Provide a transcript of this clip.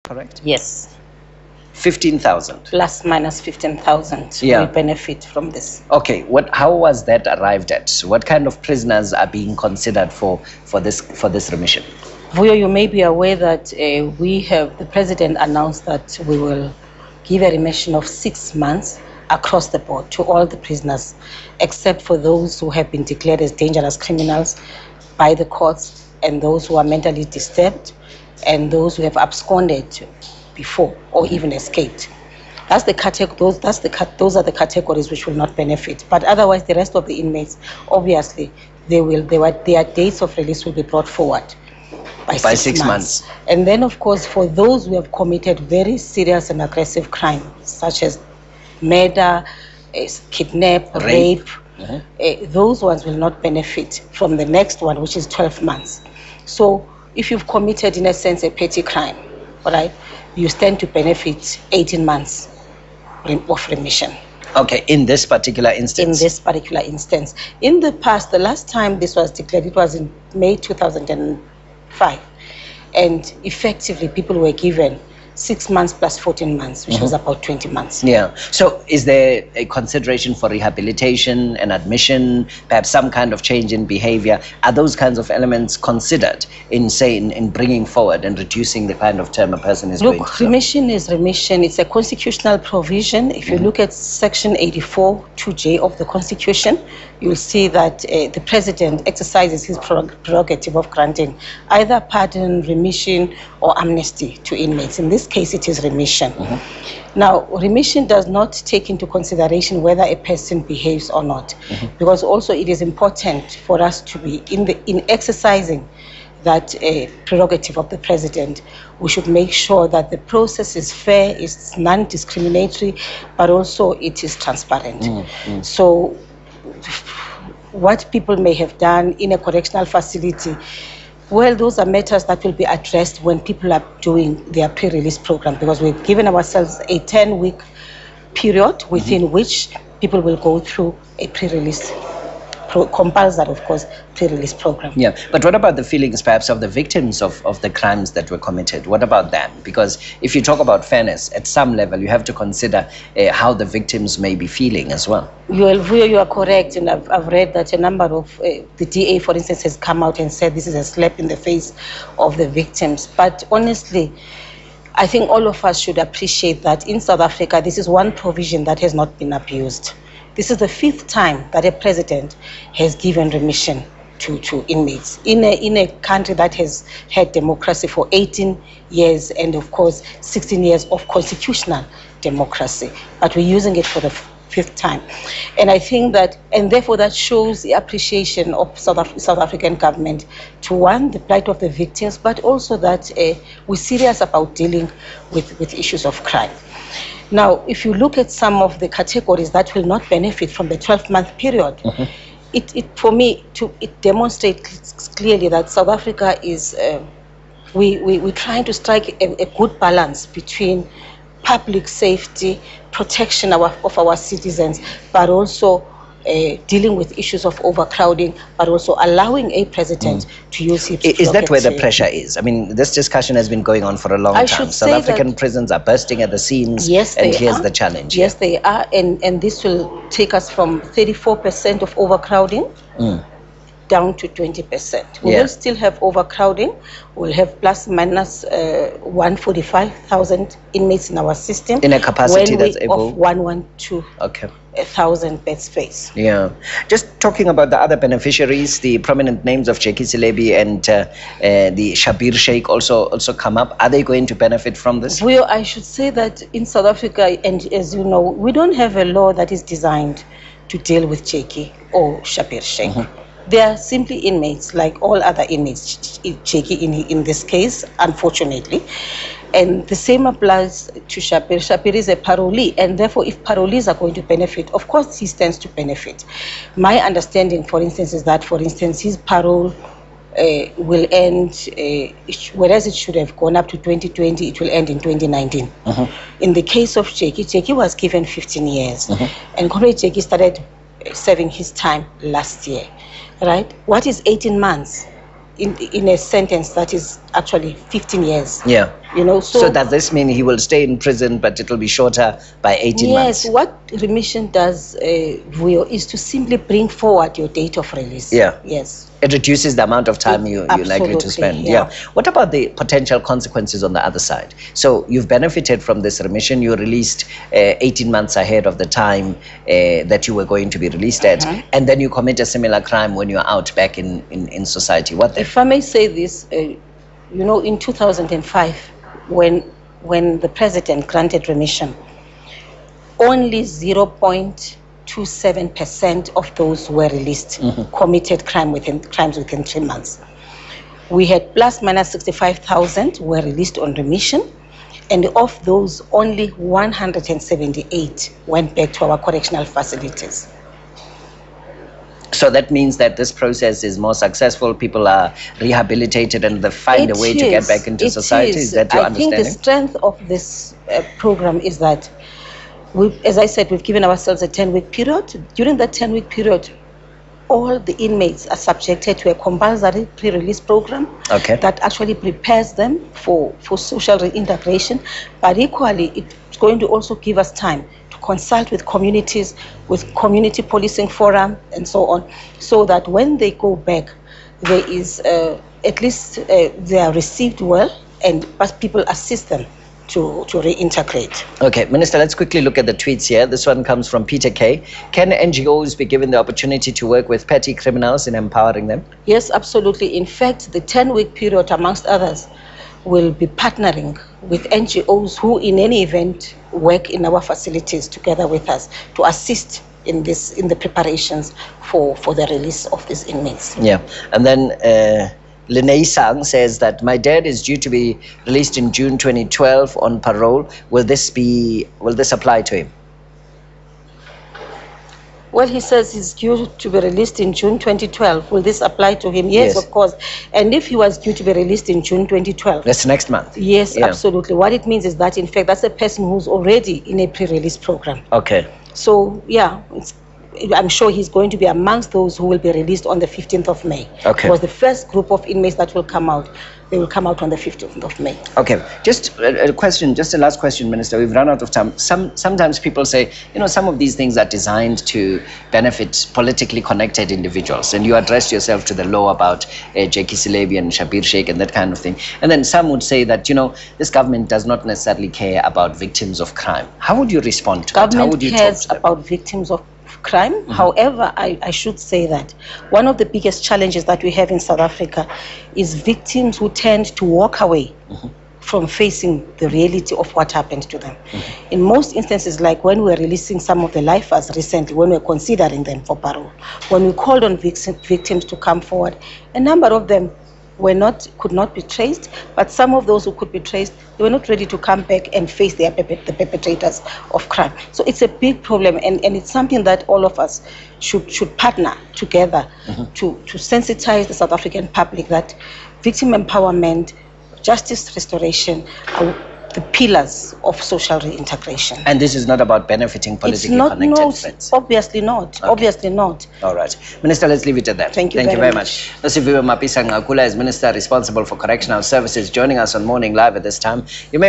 correct? Yes. 15,000. Plus minus 15,000 will benefit from this. Okay, how was that arrived at? What kind of prisoners are being considered for this remission? Vuyo, you may be aware that the president announced that we will give a remission of 6 months across the board to all the prisoners, except for those who have been declared as dangerous criminals by the courts, and those who are mentally disturbed, and those who have absconded before or even escaped. Those are the categories which will not benefit. But otherwise, the rest of the inmates, obviously, their dates of release will be brought forward by 6 months. And then, of course, for those who have committed very serious and aggressive crime, such as murder, kidnap, rape, those ones will not benefit from the next one, which is 12 months. So if you've committed, in a sense, a petty crime, all right, you stand to benefit 18 months of remission. Okay, in this particular instance? In this particular instance. In the past, the last time this was declared, it was in May 2005. And effectively, people were given 6 months plus 14 months, which was about 20 months. Yeah. So is there a consideration for rehabilitation and admission, perhaps some kind of change in behavior? Are those kinds of elements considered in bringing forward and reducing the kind of term a person is going to serve? Remission is remission. It's a constitutional provision. If you look at Section 84 2J of the Constitution, you'll see that the president exercises his prerogative of granting either pardon, remission, or amnesty to inmates. In this case, it is remission. Now, remission does not take into consideration whether a person behaves or not, because also it is important for us to be in exercising that prerogative of the president. We should make sure that the process is fair, it's non-discriminatory, but also it is transparent. So what people may have done in a correctional facility, well, those are matters that will be addressed when people are doing their pre-release program, because we've given ourselves a 10-week period within which people will go through a pre-release compulsory, of course, pre-release program. Yeah, but what about the feelings perhaps of the victims of the crimes that were committed? What about them? Because if you talk about fairness, at some level you have to consider how the victims may be feeling as well. You are correct, and I've read that a number of the DA, for instance, has come out and said this is a slap in the face of the victims. But honestly, I think all of us should appreciate that in South Africa, this is one provision that has not been abused. This is the 5th time that a president has given remission to inmates in a country that has had democracy for 18 years and, of course, 16 years of constitutional democracy. But we're using it for the 5th time. And I think that, and therefore that shows the appreciation of South African government to, one, the plight of the victims, but also that we're serious about dealing with issues of crime. Now, if you look at some of the categories that will not benefit from the 12-month period, for me, it demonstrates clearly that South Africa is, we're trying to strike a good balance between public safety, protection of our citizens, but also dealing with issues of overcrowding, but also allowing a president to use his Is that where the pressure is? I mean, this discussion has been going on for a long time. South African prisons are bursting at the seams, and here's the challenge. Yes, they are, and this will take us from 34% of overcrowding down to 20%. We will still have overcrowding. We'll have plus minus 145,000 inmates in our system. In a capacity that's able of 112. Okay. 1,000 bed space. Yeah. Just talking about the other beneficiaries, the prominent names of Jackie Silebi and the Shabir Sheikh also come up. Are they going to benefit from this? Well, I should say that in South Africa, and as you know, we don't have a law that is designed to deal with Jackie or Shabir Sheikh. They are simply inmates like all other inmates, Jackie in this case, unfortunately. And the same applies to Shabir. Shabir is a parolee, and therefore if parolees are going to benefit, of course he stands to benefit. My understanding, for instance, is that, for instance, his parole will end, whereas it should have gone up to 2020, it will end in 2019. In the case of Jackie was given 15 years, and Comrade Jackie started serving his time last year, right? What is 18 months in a sentence that is actually 15 years? Yeah. You know, so does this mean he will stay in prison, but it will be shorter by 18 months? Yes, what remission does, Vuyo, is to simply bring forward your date of release. Yeah. Yes. It reduces the amount of time you're likely to spend. Yeah. What about the potential consequences on the other side? So you've benefited from this remission. You're released 18 months ahead of the time that you were going to be released at, and then you commit a similar crime when you're out back in society. What then? If I may say this, you know, in 2005, when the president granted remission, only 0.27% of those who were released committed crimes within 3 months. We had plus minus 65,000 who were released on remission, and of those, only 178 went back to our correctional facilities. So that means that this process is more successful. People are rehabilitated and they find a way to get back into society. Is that your understanding? I think the strength of this program is that, as I said, we've given ourselves a 10-week period. During that 10-week period, all the inmates are subjected to a compulsory pre-release program that actually prepares them for social reintegration. But equally, it's going to also give us time to consult with communities, with community policing forum, and so on, so that when they go back, there is at least they are received well, and people assist them to reintegrate. Okay, Minister, let's quickly look at the tweets here. This one comes from Peter K. Can NGOs be given the opportunity to work with petty criminals in empowering them? Yes, absolutely. In fact, the 10-week period, amongst others, will be partnering with NGOs who, in any event, work in our facilities together with us to assist in the preparations for the release of these inmates. Yeah, and then Linei Sang says that my dad is due to be released in June 2012 on parole. Will this apply to him? Well, he says he's due to be released in June 2012. Will this apply to him? Yes, of course. And if he was due to be released in June 2012. That's next month. Yes, absolutely. What it means is that, in fact, that's a person who's already in a pre-release program. Okay. So, yeah, I'm sure he's going to be amongst those who will be released on the 15th of May. Okay. Because the first group of inmates that will come out, they will come out on the 15th of May. Okay. Just a question, just a last question, Minister. We've run out of time. Sometimes people say, you know, some of these things are designed to benefit politically connected individuals. And you addressed yourself to the law about Jackie Silevi and Shabir Sheikh and that kind of thing. And then some would say that, you know, this government does not necessarily care about victims of crime. How would you respond to that? How would you talk to them? Government cares about victims of crime. However, I should say that one of the biggest challenges that we have in South Africa is victims who tend to walk away from facing the reality of what happened to them. In most instances, like when we were releasing some of the lifers recently, when we were considering them for parole, when we called on victims to come forward, a number of them could not be traced, but some of those who could be traced, they were not ready to come back and face the perpetrators of crime. So it's a big problem, and it's something that all of us should partner together to sensitize the South African public that victim empowerment, justice restoration are the pillars of social reintegration. And this is not about benefiting politically connected friends? Obviously not. Okay. Obviously not. All right. Minister, let's leave it at that. Thank you very much. Nosiviwe Mapisa-Nqakula is Minister responsible for Correctional Services, joining us on Morning Live at this time. You may